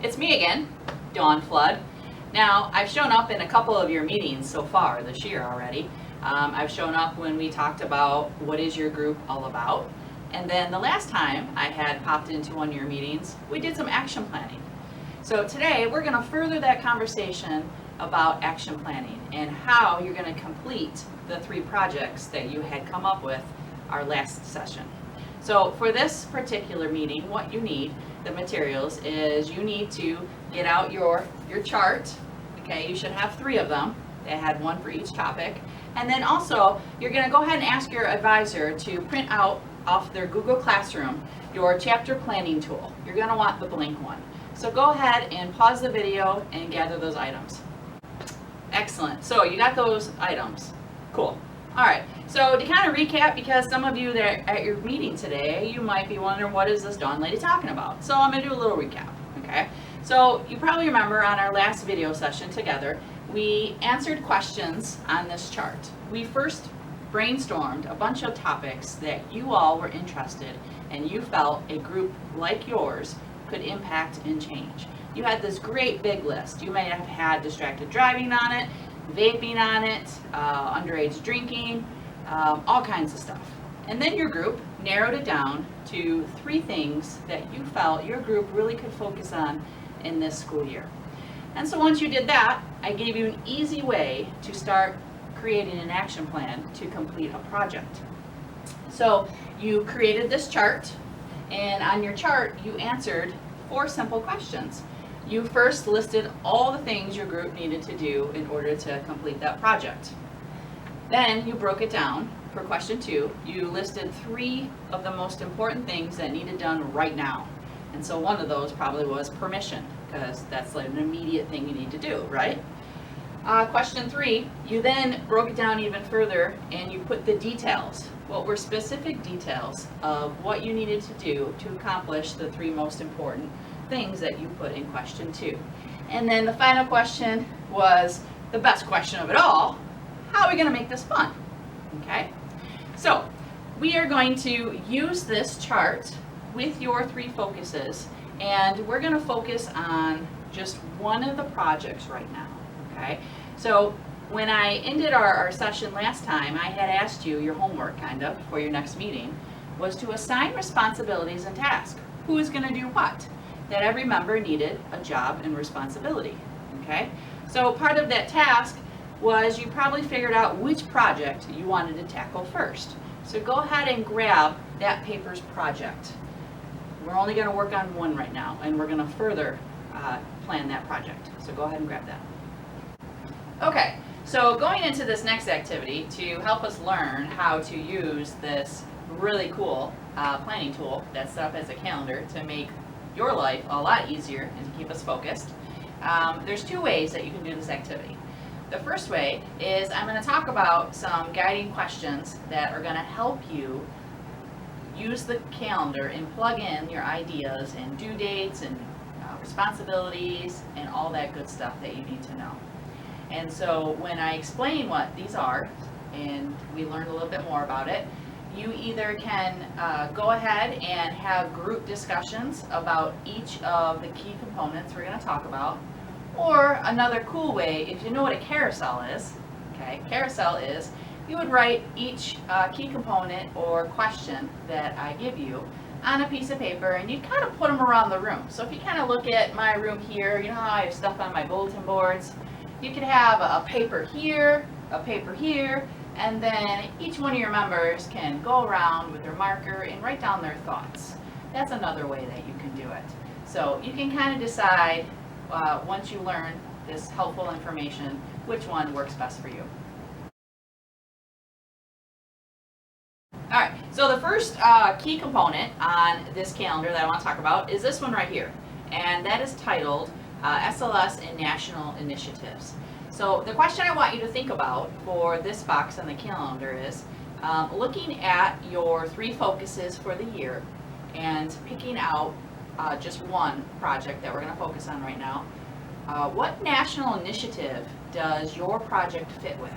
It's me again, Dawn Flood. Now, I've shown up in a couple of your meetings so far this year already. I've shown up when we talked about what is your group all about. And then the last time I had popped into one of your meetings, we did some action planning. So today we're going to further that conversation about action planning and how you're going to complete the 3 projects that you had come up with our last session. So for this particular meeting, what you need, the materials, is you need to get out your chart. Okay, you should have 3 of them. They had 1 for each topic. And then also, you're going to go ahead and ask your advisor to print out off their Google Classroom your chapter planning tool. You're going to want the blank one. So go ahead and pause the video and gather those items. Excellent. So you got those items. Cool. All right. So to kind of recap, because some of you that are at your meeting today, you might be wondering, what is this Dawn lady talking about? So I'm going to do a little recap. Okay. So you probably remember on our last video session together, we answered questions on this chart. We first brainstormed a bunch of topics that you all were interested and you felt a group like yours could impact and change. You had this great big list. You may have had distracted driving on it, vaping on it, underage drinking, all kinds of stuff. And then your group narrowed it down to 3 things that you felt your group really could focus on in this school year. And so once you did that, I gave you an easy way to start creating an action plan to complete a project. So you created this chart, and on your chart you answered 4 simple questions. You first listed all the things your group needed to do in order to complete that project. Then you broke it down. For question 2, you listed 3 of the most important things that needed done right now. And so one of those probably was permission, because that's like an immediate thing you need to do, right? Question 3, you then broke it down even further and you put the details. What were specific details of what you needed to do to accomplish the 3 most important things that you put in question 2. And then the final question was the best question of it all: how are we going to make this fun? Okay, so we are going to use this chart with your 3 focuses, and we're going to focus on just one of the projects right now. Okay, so when I ended our session last time, I had asked you, your homework kind of for your next meeting was to assign responsibilities and tasks. Who is going to do what? That every member needed a job and responsibility. Okay, so part of that task was you probably figured out which project you wanted to tackle first. So go ahead and grab that paper's project. We're only going to work on one right now, and we're going to further plan that project. So go ahead and grab that. Okay, so going into this next activity to help us learn how to use this really cool planning tool that's set up as a calendar to make your life a lot easier and to keep us focused, there's 2 ways that you can do this activity. The first way is I'm going to talk about some guiding questions that are going to help you use the calendar and plug in your ideas and due dates and responsibilities and all that good stuff that you need to know. And so when I explain what these are and we learn a little bit more about it, you either can go ahead and have group discussions about each of the key components we're going to talk about, or another cool way, if you know what a carousel is, okay, carousel is you would write each key component or question that I give you on a piece of paper, and you kind of put them around the room. So if you kind of look at my room here, you know how I have stuff on my bulletin boards? You could have a paper here, and then each one of your members can go around with their marker and write down their thoughts. That's another way that you can do it. So you can kind of decide once you learn this helpful information which one works best for you. All right, so the first key component on this calendar that I want to talk about is this one right here, and that is titled SLS and National Initiatives. So the question I want you to think about for this box on the calendar is looking at your 3 focuses for the year and picking out just one project that we're going to focus on right now. What national initiative does your project fit with?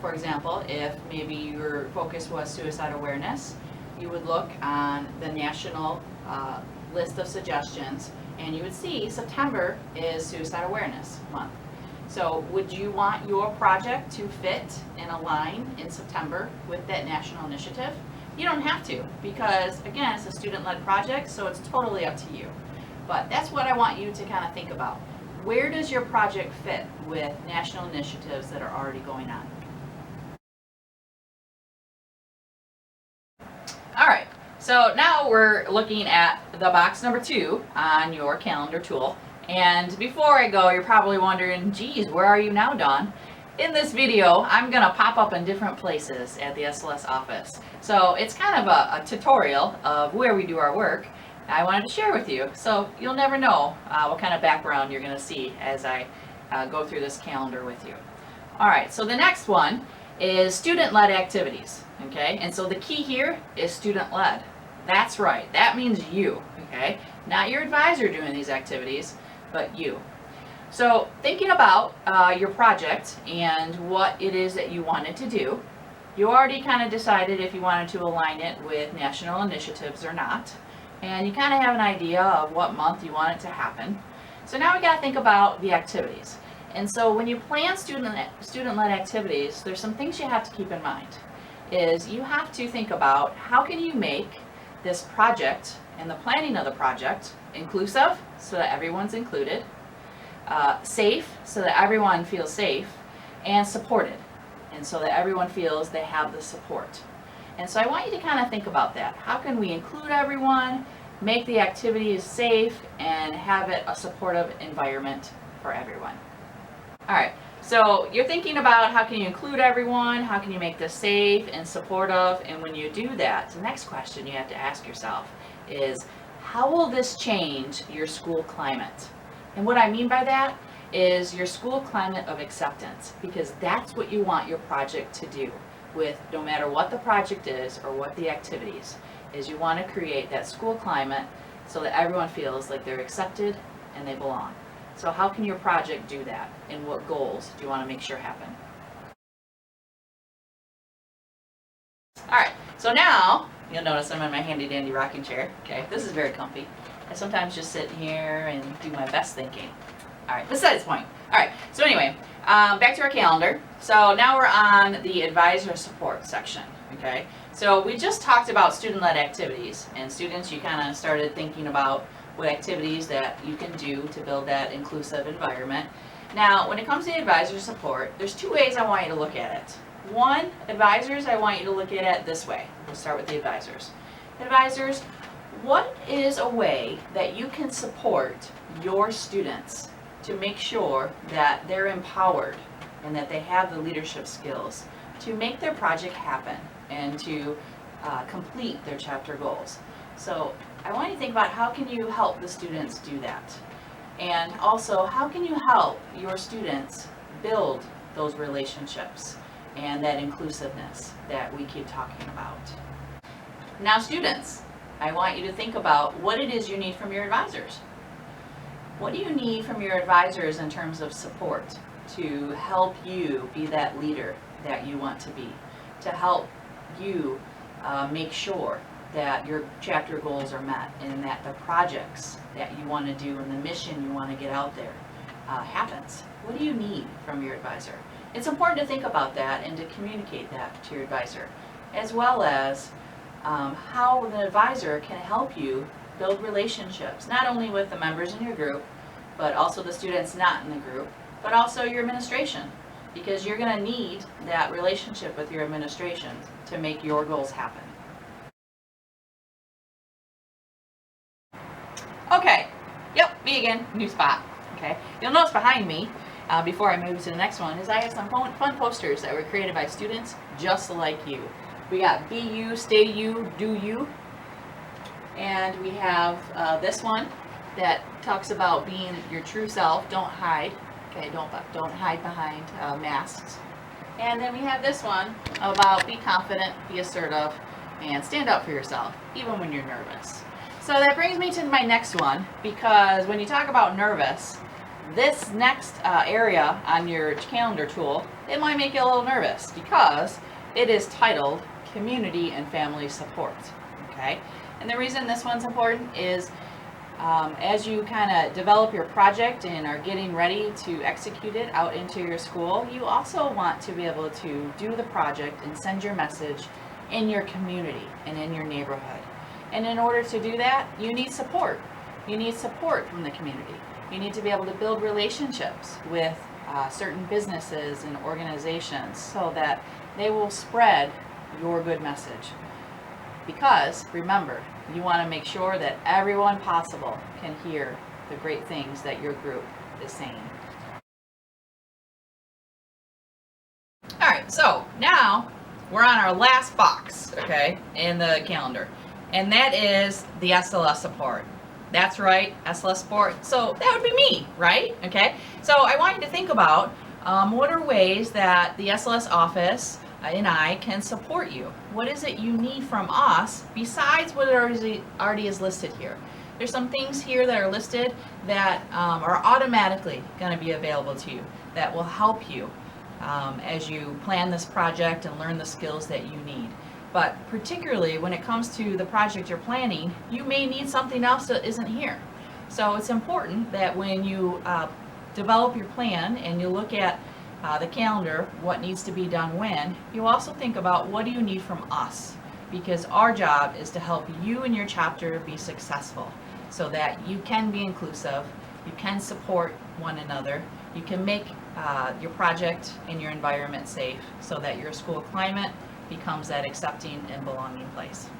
For example, if maybe your focus was suicide awareness, you would look on the national list of suggestions and you would see September is Suicide Awareness Month. So would you want your project to fit and align in September with that national initiative? You don't have to, because again, it's a student-led project, so it's totally up to you. But that's what I want you to kind of think about. Where does your project fit with national initiatives that are already going on? All right, so now we're looking at the box number 2 on your calendar tool. And before I go, you're probably wondering, geez, where are you now, Dawn? In this video, I'm gonna pop up in different places at the SLS office. So it's kind of a tutorial of where we do our work. I wanted to share with you, so you'll never know what kind of background you're gonna see as I go through this calendar with you. All right, so the next one is student-led activities, okay? And so the key here is student-led. That's right, that means you, okay? Not your advisor doing these activities, but you. So thinking about your project and what it is that you wanted to do, you already kind of decided if you wanted to align it with national initiatives or not, and you kind of have an idea of what month you want it to happen. So now we got to think about the activities. And so when you plan student-led activities, there's some things you have to keep in mind. Is you have to think about how can you make this project and the planning of the project inclusive so that everyone's included, safe so that everyone feels safe, and supported, and so that everyone feels they have the support. And so I want you to kind of think about that. How can we include everyone, make the activities safe, and have it a supportive environment for everyone? All right, so you're thinking about how can you include everyone, how can you make this safe and supportive, and when you do that, the next question you have to ask yourself is, how will this change your school climate? And what I mean by that is your school climate of acceptance, because that's what you want your project to do with no matter what the project is or what the activities is. You want to create that school climate so that everyone feels like they're accepted and they belong. So how can your project do that, and what goals do you want to make sure happen? All right, so now you'll notice I'm in my handy dandy rocking chair. Okay, this is very comfy. I sometimes just sit here and do my best thinking. All right, besides the point. All right, so anyway, back to our calendar. So now we're on the advisor support section, okay? So we just talked about student-led activities, and students, you kind of started thinking about what activities that you can do to build that inclusive environment. Now, when it comes to advisor support, there's 2 ways I want you to look at it. One, advisors, I want you to look at it this way. We'll start with the advisors. Advisors, what is a way that you can support your students to make sure that they're empowered and that they have the leadership skills to make their project happen and to complete their chapter goals? So I want you to think about how can you help the students do that? And also, how can you help your students build those relationships and that inclusiveness that we keep talking about? Now students, I want you to think about what it is you need from your advisors. What do you need from your advisors in terms of support to help you be that leader that you want to be, to help you make sure that your chapter goals are met and that the projects that you want to do and the mission you want to get out there happens? What do you need from your advisor? It's important to think about that and to communicate that to your advisor, as well as how the advisor can help you build relationships, not only with the members in your group, but also the students not in the group, but also your administration, because you're going to need that relationship with your administration to make your goals happen. Okay, yep, me again, new spot. Okay, you'll notice behind me, before I move to the next one, is I have some fun posters that were created by students just like you. We got Be You, Stay You, Do You, and we have this one that talks about being your true self. Don't hide. Okay, don't hide behind masks. And then we have this one about be confident, be assertive, and stand up for yourself, even when you're nervous. So that brings me to my next one, because when you talk about nervous, this next area on your calendar tool, it might make you a little nervous because it is titled Community and Family Support. Okay, and the reason this one's important is As you kind of develop your project and are getting ready to execute it out into your school, you also want to be able to do the project and send your message in your community and in your neighborhood. And in order to do that, you need support. You need support from the community. You need to be able to build relationships with certain businesses and organizations so that they will spread your good message. Because, remember, you want to make sure that everyone possible can hear the great things that your group is saying. All right, so now we're on our last box, okay, in the calendar, and that is the SLS support. That's right, SLS support. So that would be me, right? Okay, so I want you to think about what are ways that the SLS office and I can support you. What is it you need from us besides what already is listed here? There's some things here that are listed that are automatically going to be available to you that will help you as you plan this project and learn the skills that you need. But particularly when it comes to the project you're planning, you may need something else that isn't here. So it's important that when you develop your plan and you look at the calendar, what needs to be done when, you also think about what do you need from us, because our job is to help you and your chapter be successful so that you can be inclusive, you can support one another, you can make your project and your environment safe so that your school climate becomes that accepting and belonging place.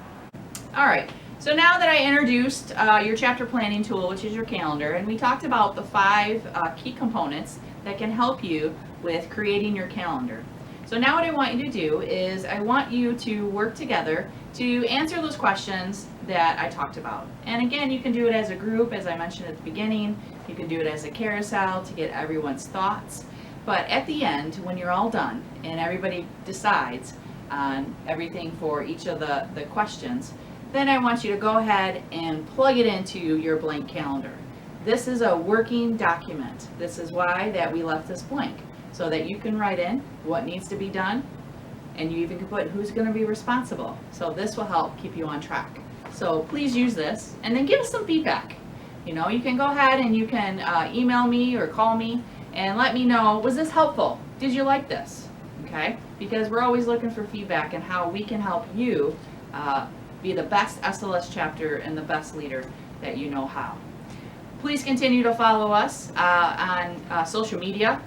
All right, so now that I introduced your chapter planning tool, which is your calendar, and we talked about the 5 key components that can help you with creating your calendar. So now what I want you to do is I want you to work together to answer those questions that I talked about. And again, you can do it as a group, as I mentioned at the beginning. You can do it as a carousel to get everyone's thoughts. But at the end, when you're all done and everybody decides on everything for each of the questions, then I want you to go ahead and plug it into your blank calendar. This is a working document. This is why that we left this blank, so that you can write in what needs to be done, and you even can put who's going to be responsible. So this will help keep you on track. So please use this, and then give us some feedback. You know, you can go ahead and you can email me or call me and let me know, was this helpful? Did you like this? Okay? Because we're always looking for feedback and how we can help you be the best SLS chapter and the best leader that you know how. Please continue to follow us on social media,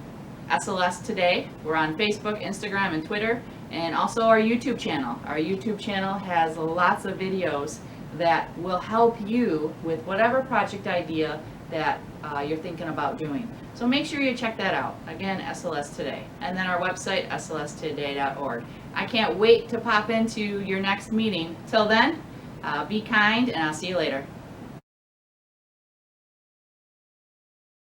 SLS Today. We're on Facebook, Instagram, and Twitter, and also our YouTube channel. Our YouTube channel has lots of videos that will help you with whatever project idea that you're thinking about doing. So make sure you check that out. Again, SLS Today. And then our website, slstoday.org. I can't wait to pop into your next meeting. Till then, be kind, and I'll see you later.